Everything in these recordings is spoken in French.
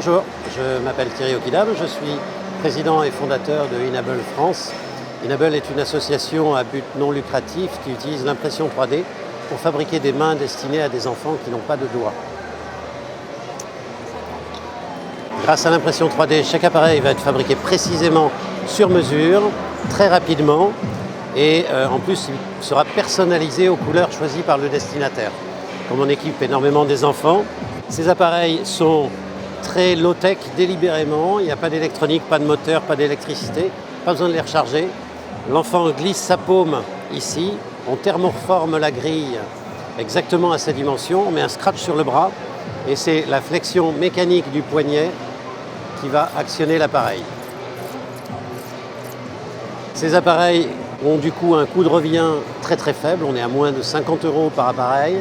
Bonjour, je m'appelle Thierry Oquidam, je suis président et fondateur de Inable France. Inable est une association à but non lucratif qui utilise l'impression 3D pour fabriquer des mains destinées à des enfants qui n'ont pas de doigts. Grâce à l'impression 3D, chaque appareil va être fabriqué précisément sur mesure, très rapidement, et en plus il sera personnalisé aux couleurs choisies par le destinataire. Comme on équipe énormément des enfants, ces appareils sont très low-tech délibérément, il n'y a pas d'électronique, pas de moteur, pas d'électricité, pas besoin de les recharger. L'enfant glisse sa paume ici, on thermoforme la grille exactement à sa dimension, on met un scratch sur le bras et c'est la flexion mécanique du poignet qui va actionner l'appareil. Ces appareils ont du coup un coût de revient très faible, on est à moins de 50 € par appareil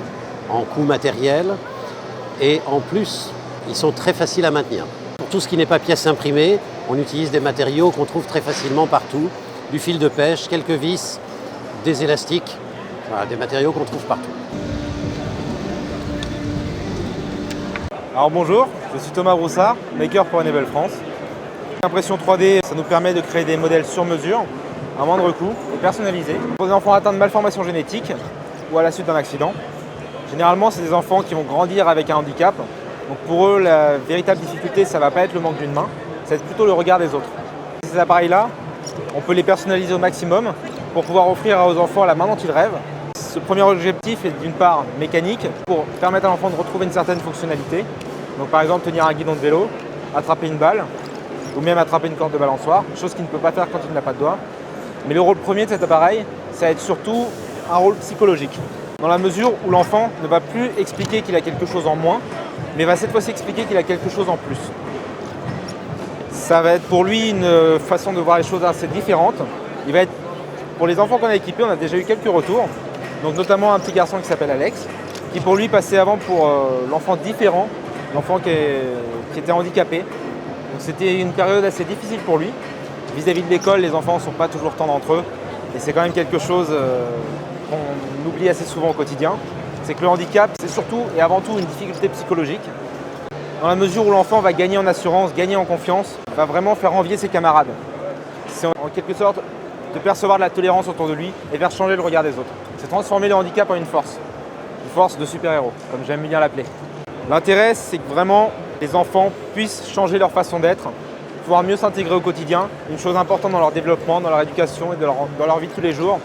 en coût matériel et en plus ils sont très faciles à maintenir. Pour tout ce qui n'est pas pièces imprimées, on utilise des matériaux qu'on trouve très facilement partout, du fil de pêche, quelques vis, des élastiques, voilà, des matériaux qu'on trouve partout. Alors bonjour, je suis Thomas Broussard, maker pour Inable France. L'impression 3D, ça nous permet de créer des modèles sur mesure, à moindre coût et personnalisés. Pour des enfants atteints de malformations génétiques ou à la suite d'un accident, généralement c'est des enfants qui vont grandir avec un handicap. Donc pour eux, la véritable difficulté, ça ne va pas être le manque d'une main, ça va être plutôt le regard des autres. Ces appareils-là, on peut les personnaliser au maximum pour pouvoir offrir aux enfants la main dont ils rêvent. Ce premier objectif est d'une part mécanique pour permettre à l'enfant de retrouver une certaine fonctionnalité. Donc par exemple tenir un guidon de vélo, attraper une balle ou même attraper une corde de balançoire, chose qu'il ne peut pas faire quand il n'a pas de doigt. Mais le rôle premier de cet appareil, ça va être surtout un rôle psychologique. Dans la mesure où l'enfant ne va plus expliquer qu'il a quelque chose en moins, mais va cette fois-ci expliquer qu'il a quelque chose en plus. Ça va être pour lui une façon de voir les choses assez différente. Il va être, pour les enfants qu'on a équipés, on a déjà eu quelques retours, donc notamment un petit garçon qui s'appelle Alex, qui pour lui passait avant pour l'enfant différent, l'enfant qui était handicapé. Donc c'était une période assez difficile pour lui. Vis-à-vis de l'école, les enfants ne sont pas toujours tendres entre eux, et c'est quand même quelque chose qu'on oublie assez souvent au quotidien. C'est que le handicap, c'est surtout et avant tout une difficulté psychologique. Dans la mesure où l'enfant va gagner en assurance, gagner en confiance, va vraiment faire envier ses camarades. C'est en quelque sorte de percevoir de la tolérance autour de lui et faire changer le regard des autres. C'est transformer le handicap en une force de super-héros, comme j'aime bien l'appeler. L'intérêt, c'est que vraiment les enfants puissent changer leur façon d'être, pouvoir mieux s'intégrer au quotidien, une chose importante dans leur développement, dans leur éducation et dans leur vie de tous les jours,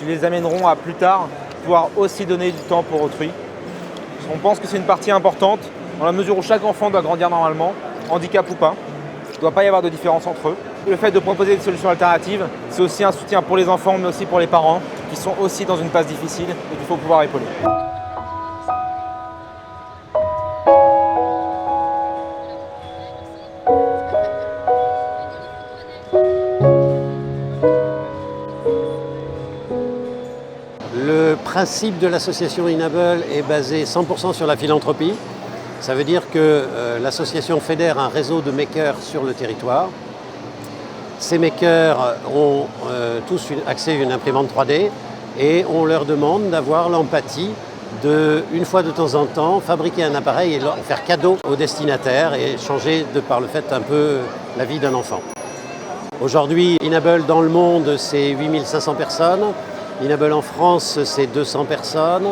qui les amèneront à plus tard pouvoir aussi donner du temps pour autrui. On pense que c'est une partie importante dans la mesure où chaque enfant doit grandir normalement, handicap ou pas. Il ne doit pas y avoir de différence entre eux. Le fait de proposer des solutions alternatives, c'est aussi un soutien pour les enfants mais aussi pour les parents qui sont aussi dans une phase difficile et qu'il faut pouvoir épauler. Le principe de l'association Inable est basé 100% sur la philanthropie. Ça veut dire que l'association fédère un réseau de makers sur le territoire. Ces makers ont tous accès à une imprimante 3D et on leur demande d'avoir l'empathie de, une fois de temps en temps, fabriquer un appareil et faire cadeau au destinataire et changer de par le fait un peu la vie d'un enfant. Aujourd'hui, Inable dans le monde, c'est 8500 personnes. Inable en France, c'est 200 personnes.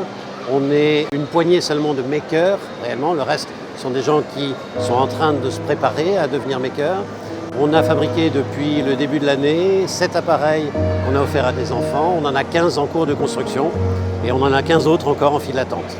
On est une poignée seulement de makers, réellement. Le reste sont des gens qui sont en train de se préparer à devenir makers. On a fabriqué depuis le début de l'année 7 appareils qu'on a offerts à des enfants. On en a 15 en cours de construction et on en a 15 autres encore en file d'attente.